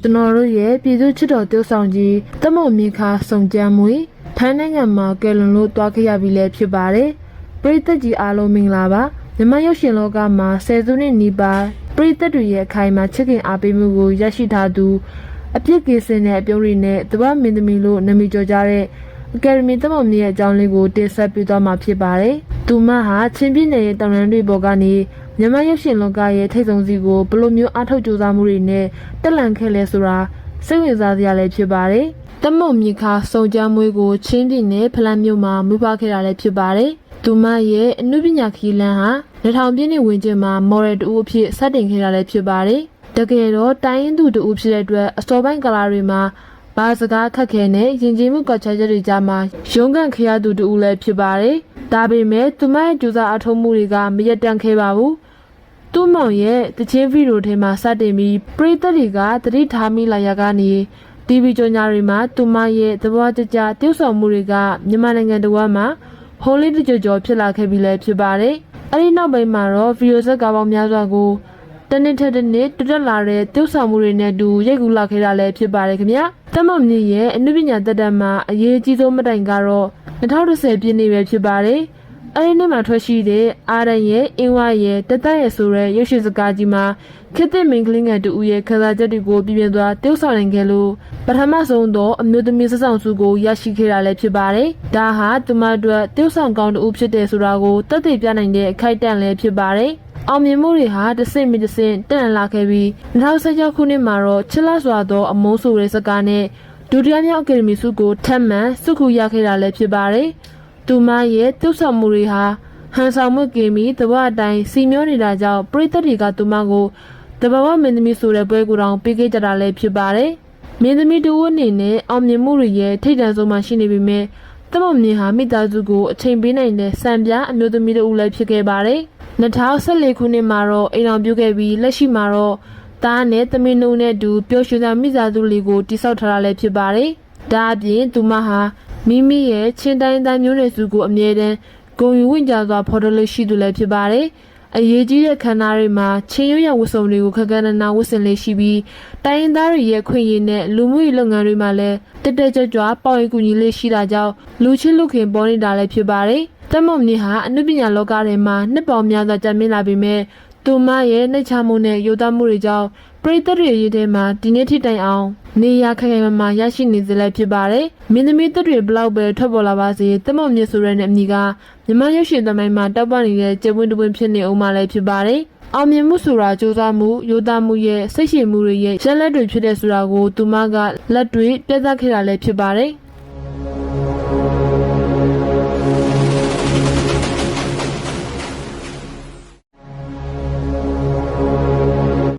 ကျွန်တော်တို့ရဲ့ပြည်သူ့ချစ်တော်တယောက်ဆောင်ကြီးတမုံမြင့်ခါစုံကြမ်းမွေထိုင်းနိုင်ငံမှာကယ်လွန်လို့တွားခဲ့ရပြီလည်းဖြစ်ပါတယ်ပရိသတ်ကြီးအားလုံးမင်္ဂလာပါမြန်မာရုပ်ရှင်လောကမှာဆယ်စုနှစ်နီးပါးပရိသတ်တွေရဲ့အခိုင်အမာချစ်ခင်အားပေးမှုကိုရရှိထားသူအပြစ်ကင်းစင်တဲ့အပြုံးတွေနဲ့တပတ်မင်းသမီးလို့နာမည်ကျော်ကြတဲ့အကယ်ဒမီတမုံမြင့်ရဲ့အကြောင်းလေးကိုတင်ဆက်ပေးသွားမှာဖြစ်ပါတယ်သူမဟာချင်းပြည်နယ်ရဲ့တောင်တန်းတွေပေါ်ကနေမြန်မာရုပ်ရှင်လောကရဲ့ထိပ်ဆုံးစီကိုဘလိုမျိုးအားထုတ်ကြိုးစားမှုတွေနဲ့တက်လန့်ခဲ့လဲဆိုတာစိတ်ဝင်စားစရာလည်းဖြစ်ပါတယ်။တမုံမြခါစုံကြမ်းမွေးကိုချင်းပြည်နယ်ဖလန်းမြို့မှာမွေးဖွားခဲ့တာလည်းဖြစ်ပါတယ်။သူမရဲ့အနုပညာခီးလန်းဟာ2000ပြည့်နှစ်ဝန်းကျင်မှာမော်ဒယ်တူအဖြစ်စတင်ခဲ့တာလည်းဖြစ်ပါတယ်။တကယ်တော့တိုင်းရင်းသူတူဖြစ်တဲ့အတွက်အစောပိုင်းကာလတွေမှာဘာစကားခက်ခဲနဲ့ယဉ်ကျေးမှုကွာခြားချက်တွေကြားမှာရုန်းကန်ခရသူတူလည်းဖြစ်ပါတယ်။ဒါပေမဲ့သူမရဲ့ကြိုးစားအထောက်မှုတွေကမရက်တန့်ခဲ့ပါဘူး။သူ့မောင်ရဲ့တချင်းဗီဒီယိုထဲမှာစတင်ပြီးပရိသတ်တွေကသတိထားမိလာရကနေ TV ကြော်ညာတွေမှာသူမရဲ့သဘောတကျတည်ဆောက်မှုတွေကမြန်မာနိုင်ငံတော်မှာဟိုလေးတကြော်ဖြစ်လာခဲ့ပြီလည်းဖြစ်ပါတယ်။အဲဒီနောက်ပိုင်းမှာတော့ဗီဒီယိုဇက်ကားပေါင်းများစွာကိုတနေ့ထက်တနေ့တက်လာတဲ့တည်ဆောက်မှုတွေနဲ့အတူရိုက်ကူးလာခဲ့တာလည်းဖြစ်ပါတယ်ခင်ဗျာ။တမုံမြင့်ရဲ့အနုပညာသက်တမ်းမှာအရေးကြီးဆုံးမတိုင်ကတော့2010ပြည့်နှစ်ပဲဖြစ်ပါတယ်။အဲဒီနေ့မှာထွက်ရှိတဲ့အာရန်ရဲ့အင်းဝရဲ့တသက်ရဲ့ဆိုတဲ့ရုပ်ရှင်စကားကြီးမှာခေတ်သစ်မင်းကလေးငယ်တူရဲ့ခန်းစားချက်တွေကိုပြပြသွားတည်ဆောက်နိုင်ခဲ့လို့ပထမဆုံးတော့အမျိုးသမီးဆက်ဆောင်စုကိုရရှိခဲ့တာလည်းဖြစ်ပါတယ်။ဒါဟာသူမတို့တည်ဆောက်ကောင်းတူဖြစ်တယ်ဆိုတာကိုသက်သေပြနိုင်တဲ့အခိုက်အတန့်လည်းဖြစ်ပါတယ်။အောင်မြင်မှုတွေဟာတစ်ဆင့်ပြီးတစ်ဆင့်တက်လာခဲ့ပြီး2016ခုနှစ်မှာတော့ချစ်လက်စွာသောအမုန်းဆိုတဲ့စကားနဲ့ဒုတိယမြောက်အကယ်ဒမီဆုကိုထပ်မံဆုခုရခဲ့တာလည်းဖြစ်ပါတယ်။သူမရဲ့တည်ဆောက်မှုတွေဟာဟန်ဆောင်မှုကင်းပြီးတပတ်အတိုင်းစီမျောနေတာကြောင့်ပရိသတ်တွေကသူမကိုတဘာဝမင်းသမီးဆိုတဲ့ပွဲကိုတောင်ပေးခဲ့ကြတာလည်းဖြစ်ပါတယ်။မင်းသမီးတူအနေနဲ့အောင်မြင်မှုတွေရဲ့ထိပ်တန်းဆုံးမှာရှိနေပေမဲ့တမုံမြင့်ဟာမိသားစုကိုအချိန်ပေးနိုင်တဲ့စံပြအမျိုးသမီးတူလည်းဖြစ်ခဲ့ပါတယ်။2014ခုနှစ်မှာတော့အိမ်အောင်ပြုခဲ့ပြီးလက်ရှိမှာတော့သားနဲ့သမီးနှုံနဲ့အတူပျော်ရွှင်စွာမိသားစုလေးကိုတည်ဆောက်ထားတာလည်းဖြစ်ပါတယ်။ဒါအပြင်သူမဟာမိမိရဲ့ချင်းတိုင်းသားမျိုးနွယ်စုကိုအမြဲတမ်းဂုဏ်ယူဝင့်ကြစွာဖော်ထုတ်လို့ရှိသူလည်းဖြစ်ပါတယ်။အရေးကြီးတဲ့ခန္ဓာတွေမှာချင်းရွရဝတ်စုံတွေကိုခက်ခဲနာဝတ်ဆင်လေးရှိပြီးတိုင်းရင်းသားတွေရဲ့ခွင့်ရည်နဲ့လူမှုရေးလုပ်ငန်းတွေမှာလည်းတက်တက်ကြွကြွပေါင်ရည်ကူညီလေးရှိတာကြောင့်လူချင်းလူခင်ပေါ်နေတာလည်းဖြစ်ပါတယ်။တမုံမြင့်ဟာအနုပညာလောကထဲမှာနှစ်ပေါင်းများစွာကြာမြင့်လာပေမဲ့သူမရဲ့နှိမ့်ချမှုနဲ့ယုံသားမှုတွေကြောင့်ပရိသတ်တွေရဲ့ထဲမှာဒီနေ့ထိတိုင်အောင်နေရခိုင်ခိုင်မာမာရရှိနေစေလည်းဖြစ်ပါတယ်။မင်းသမီးသက်တွေဘလောက်ပဲထွက်ပေါ်လာပါစေတမုံမြင့်ဆိုတဲ့အမည်ကမြန်မာရုပ်ရှင်သမိုင်းမှာတောက်ပနေတဲ့ကျပွင့်တပွင့်ဖြစ်နေအောင်မှလည်းဖြစ်ပါတယ်။အောင်မြင်မှုဆိုတာကြိုးစားမှုယုံသားမှုရဲ့စိတ်ရှည်မှုတွေရဲ့ရလဒ်တွေဖြစ်တဲ့ဆိုတာကိုသူမကလက်တွေ့ပြသခဲ့တာလည်းဖြစ်ပါတယ်။